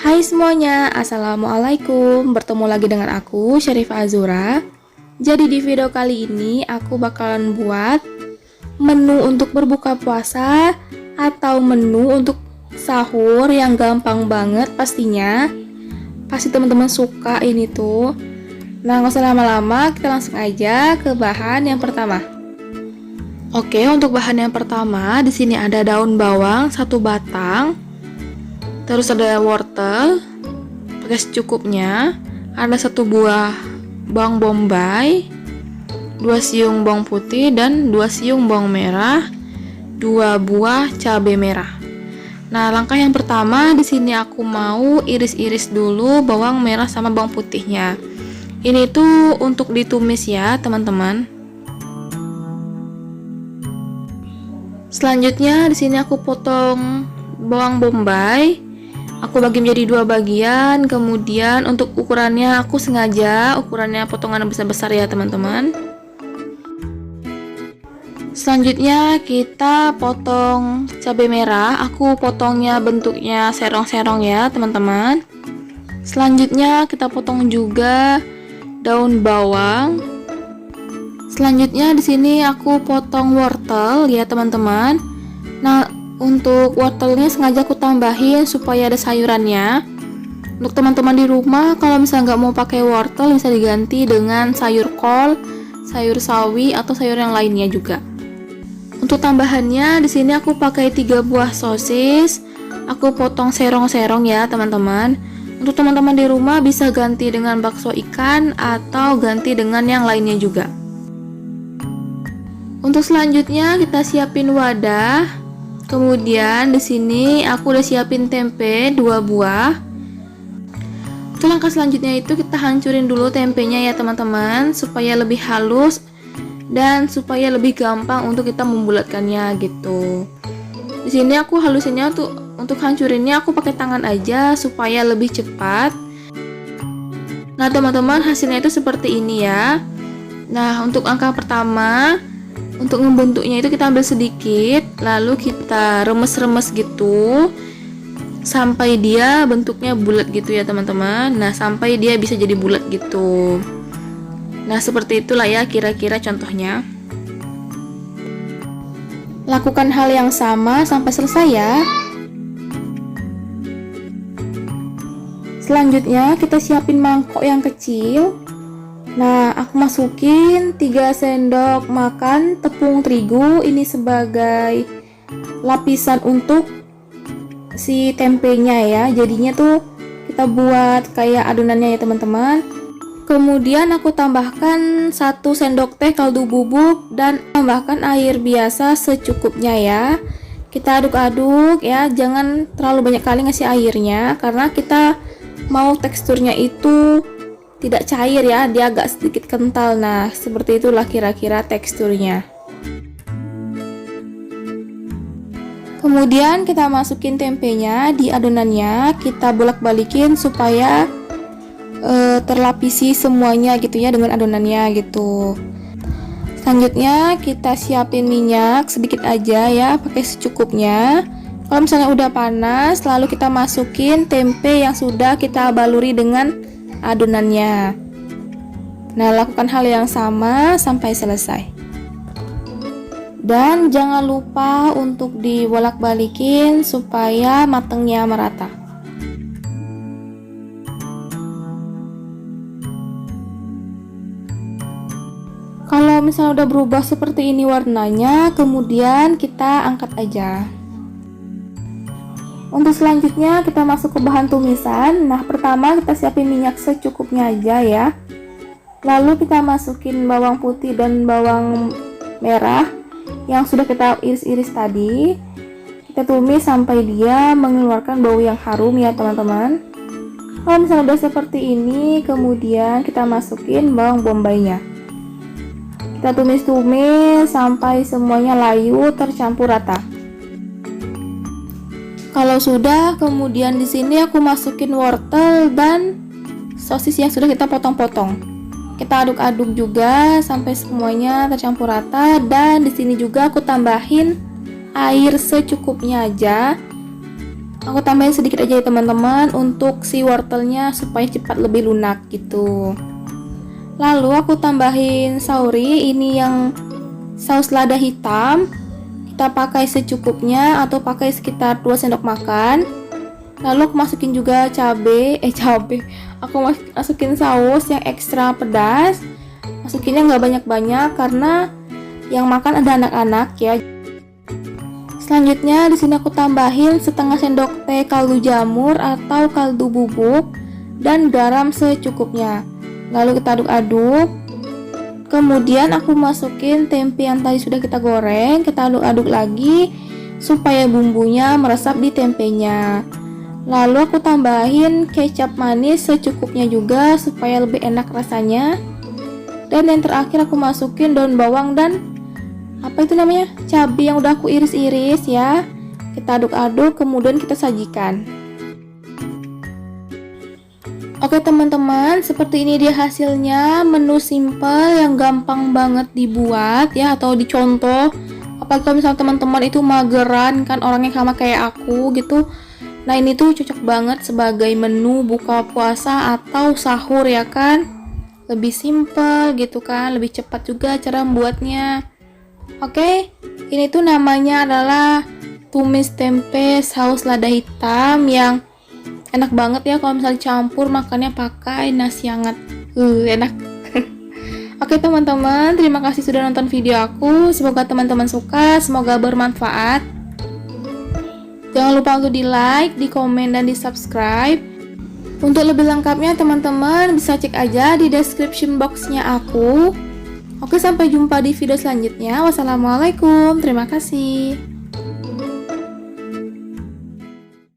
Hai semuanya, Assalamualaikum. Bertemu lagi dengan aku, Syarifah Azura. Jadi di video kali ini aku bakalan buat menu untuk berbuka puasa atau menu untuk sahur yang gampang banget pastinya. Pasti teman-teman suka ini tuh. Nah, nggak usah lama-lama, kita langsung aja ke bahan yang pertama. Oke, untuk bahan yang pertama di sini ada daun bawang 1 batang. Terus ada wortel pakai secukupnya, ada 1 buah bawang bombay, 2 siung bawang putih dan 2 siung bawang merah, 2 buah cabai merah. Nah, langkah yang pertama di sini aku mau iris-iris dulu bawang merah sama bawang putihnya. Ini tuh untuk ditumis ya, teman-teman. Selanjutnya di sini aku potong bawang bombay. Aku bagi menjadi 2 bagian, kemudian untuk ukurannya aku sengaja ukurannya potongan besar-besar ya teman-teman. Selanjutnya kita potong cabai merah, aku potongnya bentuknya serong-serong ya teman-teman. Selanjutnya kita potong juga daun bawang. Selanjutnya di sini aku potong wortel ya teman-teman. Nah, untuk wortelnya sengaja aku tambahin supaya ada sayurannya. Untuk teman-teman di rumah, kalau misalnya nggak mau pakai wortel bisa diganti dengan sayur kol, sayur sawi atau sayur yang lainnya juga. Untuk tambahannya di sini aku pakai 3 buah sosis. Aku potong serong-serong ya teman-teman. Untuk teman-teman di rumah bisa ganti dengan bakso ikan atau ganti dengan yang lainnya juga. Untuk selanjutnya kita siapin wadah. Kemudian di sini aku udah siapin tempe 2 buah. Untuk langkah selanjutnya itu kita hancurin dulu tempenya ya teman-teman, supaya lebih halus dan supaya lebih gampang untuk kita membulatkannya gitu. Di sini aku halusinnya tuh untuk hancurinnya aku pakai tangan aja supaya lebih cepat. Nah, teman-teman, hasilnya itu seperti ini ya. Nah, untuk angka pertama, untuk membentuknya itu kita ambil sedikit, lalu kita remes-remes gitu sampai dia bentuknya bulat gitu ya teman-teman. Nah, sampai dia bisa jadi bulat gitu. Nah, seperti itulah ya kira-kira contohnya. Lakukan hal yang sama sampai selesai ya. Selanjutnya kita siapin mangkok yang kecil. Nah, aku masukin 3 sendok makan tepung terigu ini sebagai lapisan untuk si tempenya ya. Jadinya tuh kita buat kayak adonannya ya teman-teman. Kemudian aku tambahkan 1 sendok teh kaldu bubuk dan tambahkan air biasa secukupnya ya. Kita aduk-aduk ya, jangan terlalu banyak kali ngasih airnya karena kita mau teksturnya itu tidak cair ya, dia agak sedikit kental. Nah, seperti itulah kira-kira teksturnya. Kemudian kita masukin tempenya di adonannya, kita bolak-balikin supaya terlapisi semuanya gitu ya dengan adonannya gitu. Selanjutnya kita siapin minyak sedikit aja ya, pakai secukupnya. Kalau misalnya udah panas, lalu kita masukin tempe yang sudah kita baluri dengan adonannya. Nah, lakukan hal yang sama sampai selesai. Dan jangan lupa untuk dibolak-balikin supaya matangnya merata. Kalau misalnya udah berubah seperti ini warnanya, kemudian kita angkat aja. Untuk selanjutnya kita masuk ke bahan tumisan. Nah, pertama kita siapin minyak secukupnya aja ya. Lalu kita masukin bawang putih dan bawang merah yang sudah kita iris-iris tadi. Kita tumis sampai dia mengeluarkan bau yang harum ya teman-teman. Kalau misalnya udah seperti ini, kemudian kita masukin bawang bombaynya. Kita tumis-tumis sampai semuanya layu tercampur rata. Kalau sudah, kemudian di sini aku masukin wortel dan sosis yang sudah kita potong-potong. Kita aduk-aduk juga sampai semuanya tercampur rata, dan di sini juga aku tambahin air secukupnya aja. Aku tambahin sedikit aja ya teman-teman untuk si wortelnya supaya cepat lebih lunak gitu. Lalu aku tambahin sauri, ini yang saus lada hitam. Kita pakai secukupnya atau pakai sekitar 2 sendok makan. Lalu aku masukin juga aku masukin saus yang ekstra pedas. Masukinnya nggak banyak-banyak karena yang makan ada anak-anak ya. Selanjutnya di sini aku tambahin setengah sendok teh kaldu jamur atau kaldu bubuk dan garam secukupnya. Lalu kita aduk-aduk. Kemudian aku masukin tempe yang tadi sudah kita goreng, kita aduk-aduk lagi supaya bumbunya meresap di tempenya. Lalu aku tambahin kecap manis secukupnya juga supaya lebih enak rasanya. Dan yang terakhir aku masukin daun bawang dan cabai yang udah aku iris-iris ya. Kita aduk-aduk kemudian kita sajikan. Oke teman-teman, seperti ini dia hasilnya, menu simple yang gampang banget dibuat ya atau dicontoh. Apalagi kalau misalnya teman-teman itu mageran kan, orangnya sama kayak aku gitu. Nah ini tuh cocok banget sebagai menu buka puasa atau sahur ya kan. Lebih simple gitu kan, lebih cepat juga cara membuatnya. Oke, ini tuh namanya adalah tumis tempe saus lada hitam yang enak banget ya kalau misalnya campur makannya pakai nasi hangat. Enak. Oke teman-teman, terima kasih sudah nonton video aku. Semoga teman-teman suka, semoga bermanfaat. Jangan lupa untuk di like, di komen, dan di subscribe. Untuk lebih lengkapnya teman-teman bisa cek aja di description boxnya aku. Oke, sampai jumpa di video selanjutnya. Wassalamualaikum, terima kasih.